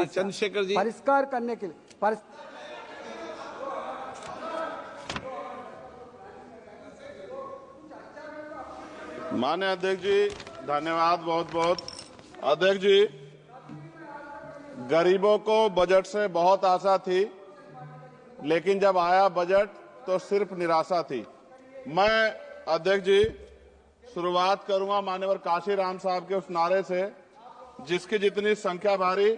चंद्रशेखर जी परिष्कार करने के लिए माननीय अध्यक्ष जी, धन्यवाद बहुत बहुत। अध्यक्ष जी, गरीबों को बजट से बहुत आशा थी, लेकिन जब आया बजट तो सिर्फ निराशा थी। मैं अध्यक्ष जी शुरुआत करूंगा माननीय काशीराम साहब के उस नारे से, जिसकी जितनी संख्या भारी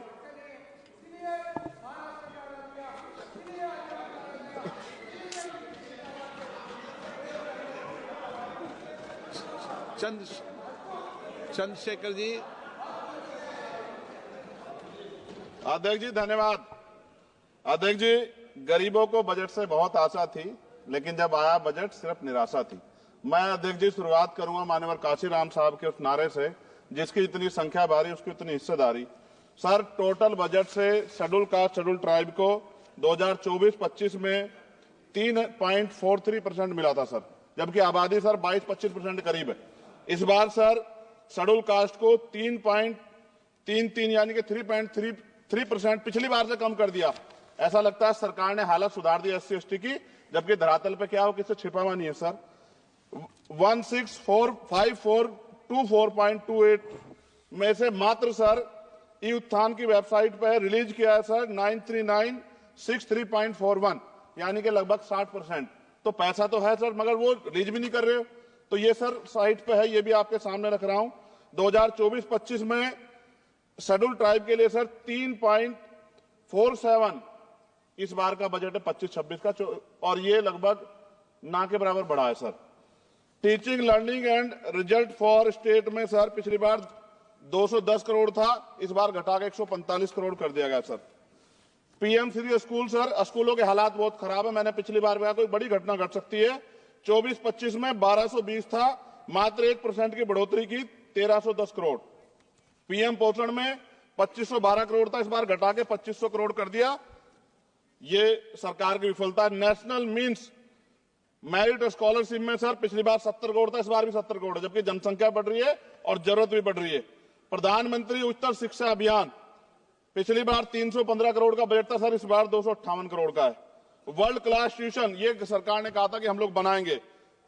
चंद्रशेखर जी। अध्यक्ष जी धन्यवाद। अध्यक्ष जी, गरीबों को बजट से बहुत आशा थी, लेकिन जब आया बजट सिर्फ निराशा थी। मैं अध्यक्ष जी शुरुआत करूंगा माननीय काशीराम साहब के उस नारे से, जिसकी जितनी संख्या भारी उसकी उतनी हिस्सेदारी। सर, टोटल बजट से शेड्यूल कास्ट शेड्यूल ट्राइब को 2024-25 में 3.43% मिला था सर, जबकि आबादी सर 22-25% करीब है। इस बार सर शेड्यूल कास्ट को 3.33 यानी कि 3.33% पिछली बार से कम कर दिया। ऐसा लगता है सरकार ने हालत सुधार दी SC ST की, जबकि धरातल पे क्या हो किसी छिपा हुआ नहीं है सर। 1645424.28 में से मात्र सर ई उत्थान की वेबसाइट पर रिलीज किया है सर 93963.41 यानी कि लगभग 60%। तो पैसा तो है सर, मगर वो रिलीज भी नहीं कर रहे हो। तो ये सर साइट पे है, ये भी आपके सामने रख रहा हूं। 2024-25 में शेड्यूल ट्राइब के लिए सर 3.47 इस बार का बजट है 25-26 का, और ये लगभग ना के बराबर बढ़ा है sir. Teaching learning and result for state में सर पिछली बार 210 करोड़ था, इस बार घटा के 145 करोड़ कर दिया गया sir. PM Shri school sir, स्कूलों के हालात बहुत खराब है। मैंने पिछली बार कहा कोई बड़ी घटना घट सकती है। 24-25 में 1220 था, मात्र 1% की बढ़ोतरी की 1310 करोड़। PM पोषण में 2512 करोड़ था, इस बार घटा के 2500 करोड़ कर दिया। ये सरकार की विफलता है। नेशनल मीन्स मेरिट स्कॉलरशिप में सर पिछली बार 70 करोड़ था, इस बार भी 70 करोड़ है, जबकि जनसंख्या बढ़ रही है और जरूरत भी बढ़ रही है। प्रधानमंत्री उच्चतर शिक्षा अभियान पिछली बार 315 करोड़ का बजट था सर, इस बार 258 करोड़ का है। वर्ल्ड क्लास ट्यूशन ये सरकार ने कहा था कि हम लोग बनाएंगे,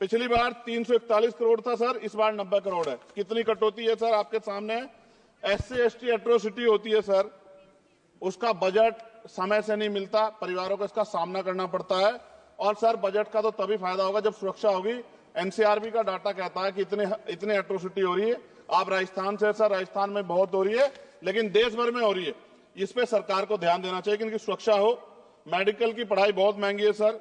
पिछली बार 341 करोड़ था सर, इस बार 90 करोड़ है। कितनी कटौती है सर आपके सामने। SC ST एट्रोसिटी होती है सर, उसका बजट समय से नहीं मिलता, परिवारों को इसका सामना करना पड़ता है। और सर बजट का तो तभी फायदा होगा जब सुरक्षा होगी। NCRB का डाटा कहता है कि इतने एट्रोसिटी हो रही है। आप राजस्थान से सर, राजस्थान में बहुत हो रही है, लेकिन देश भर में हो रही है। इस पे सरकार को ध्यान देना चाहिए कि इनकी सुरक्षा हो। मेडिकल की पढ़ाई बहुत महंगी है सर,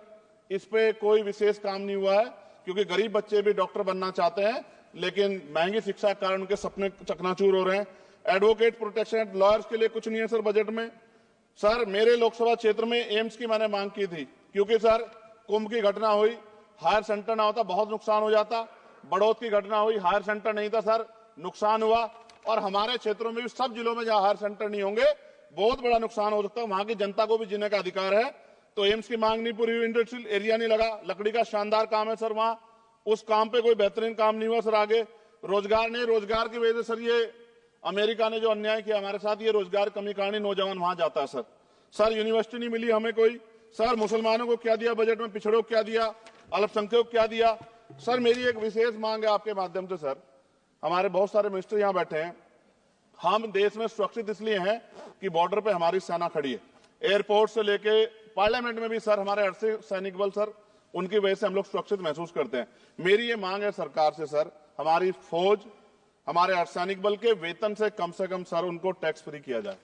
इस पे कोई विशेष काम नहीं हुआ है, क्योंकि गरीब बच्चे भी डॉक्टर बनना चाहते हैं, लेकिन महंगी शिक्षा के कारण उनके सपने चकनाचूर हो रहे हैं। एडवोकेट प्रोटेक्शन लॉयर्स के लिए कुछ नहीं है सर बजट में। सर मेरे लोकसभा क्षेत्र में एम्स की मैंने मांग की थी, क्योंकि सर कुंभ की घटना हुई, हायर सेंटर ना होता बहुत नुकसान हो जाता। बड़ौद की घटना हुई, हायर सेंटर नहीं था सर, नुकसान हुआ। और हमारे क्षेत्रों में भी सब जिलों में जहां हायर सेंटर नहीं होंगे बहुत बड़ा नुकसान हो सकता है। वहां की जनता को भी जीने का अधिकार है। तो एम्स की मांग नहीं पूरी हुई, इंडस्ट्रियल एरिया नहीं लगा। लकड़ी का शानदार काम है सर वहां, उस काम पे कोई बेहतरीन काम नहीं हुआ सर। आगे रोजगार नहीं, रोजगार की वजह से सर ये अमेरिका ने जो अन्याय किया हमारे साथ, ये रोजगार कमी कारण नौजवान वहां जाता है सर। सर यूनिवर्सिटी नहीं मिली हमें कोई। सर मुसलमानों को क्या दिया बजट में, पिछड़ों को क्या दिया, अल्पसंख्यकों को क्या दिया। सर मेरी एक विशेष मांग है आपके माध्यम से सर, हमारे बहुत सारे मिनिस्टर यहाँ बैठे हैं। हम देश में सुरक्षित इसलिए हैं कि बॉर्डर पे हमारी सेना खड़ी है, एयरपोर्ट से लेके पार्लियामेंट में भी सर हमारे अर्धसैनिक सैनिक बल सर, उनकी वजह से हम लोग सुरक्षित महसूस करते हैं। मेरी ये मांग है सरकार से सर, हमारी फौज, हमारे अर्धसैनिक बल के वेतन से कम सर उनको टैक्स फ्री किया जाए।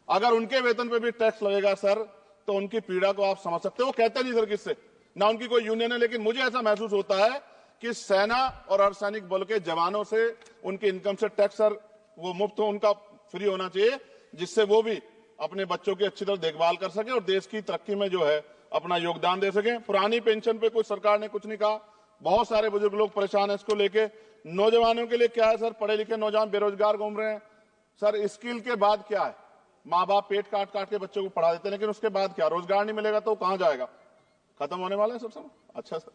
अगर उनके वेतन पे भी टैक्स लगेगा सर, तो उनकी पीड़ा को आप समझ सकते हो। वो कहते नहीं सर किससे, ना उनकी कोई यूनियन है, लेकिन मुझे ऐसा महसूस होता है कि सेना और अर्धसैनिक बल के जवानों से उनकी इनकम से टैक्स सर वो मुफ्त हो, उनका फ्री होना चाहिए, जिससे वो भी अपने बच्चों की अच्छी तरह देखभाल कर सके और देश की तरक्की में जो है अपना योगदान दे सके। पुरानी पेंशन पे कोई सरकार ने कुछ नहीं कहा, बहुत सारे बुजुर्ग लोग परेशान है इसको लेके। नौजवानों के लिए क्या है सर, पढ़े लिखे नौजवान बेरोजगार घूम रहे हैं सर। स्किल के बाद क्या है, माँ बाप पेट काट काट के बच्चों को पढ़ा देते हैं, लेकिन उसके बाद क्या, रोजगार नहीं मिलेगा तो कहां जाएगा, खत्म होने वाला है सब समय। अच्छा सर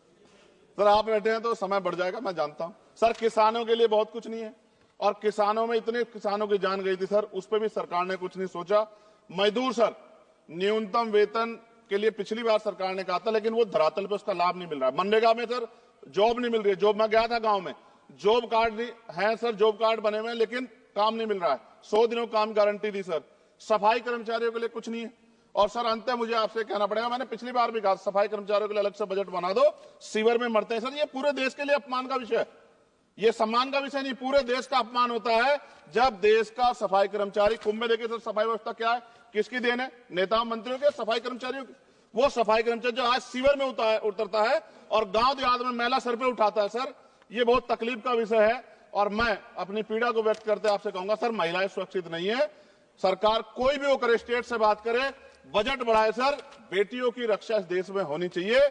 आप बैठे हैं तो समय बढ़ जाएगा, मैं जानता हूं सर। किसानों के लिए बहुत कुछ नहीं है, और किसानों में इतने किसानों की जान गई थी सर, उस पर भी सरकार ने कुछ नहीं सोचा। मजदूर सर, न्यूनतम वेतन के लिए पिछली बार सरकार ने कहा था, लेकिन वो धरातल पे उसका लाभ नहीं मिल रहा है। मनरेगा में सर जॉब नहीं मिल रही है। जॉब, मैं गया था गांव में, जॉब कार्ड नहीं है सर, जॉब कार्ड बने हुए हैं लेकिन काम नहीं मिल रहा है। 100 दिनों काम गारंटी दी सर। सफाई कर्मचारियों के लिए कुछ नहीं है। और सर अंत में मुझे आपसे कहना पड़ेगा, मैंने पिछली बार भी कहा सफाई कर्मचारियों के लिए अलग से बजट बना दो, सीवर में मरते हैं सर। ये पूरे देश के लिए अपमान का विषय है, ये सम्मान का विषय नहीं, पूरे देश का अपमान होता है जब देश का सफाई कर्मचारी, कुंभ में देखिए सर सफाई व्यवस्था क्या है, किसकी देन है, नेताओं मंत्रियों के, सफाई कर्मचारियों की। वो सफाई कर्मचारी जो आज सीवर में उतरता है और गांव देहात में मैला सर पे उठाता है सर, ये बहुत तकलीफ का विषय है। और मैं अपनी पीड़ा को व्यक्त करते आपसे कहूंगा सर, महिलाएं सुरक्षित नहीं है। सरकार कोई भी वो करे, स्टेट से बात करे, बजट बढ़ाए सर। बेटियों की रक्षा इस देश में होनी चाहिए।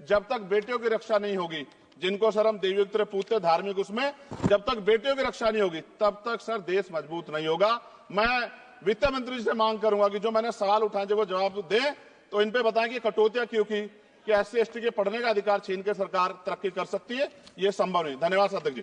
जब तक बेटियों की रक्षा नहीं होगी, जिनको सर हम देवयुक्त पूछते धार्मिक, उसमें जब तक बेटियों की रक्षा नहीं होगी तब तक सर देश मजबूत नहीं होगा। मैं वित्त मंत्री जी से मांग करूंगा कि जो मैंने सवाल उठाए जब वो जवाब दें तो इन पे बताएं कि कटौतियां क्यों की, कि SC ST के पढ़ने का अधिकार छीन के सरकार तरक्की कर सकती है, ये संभव नहीं। धन्यवाद अध्यक्ष जी।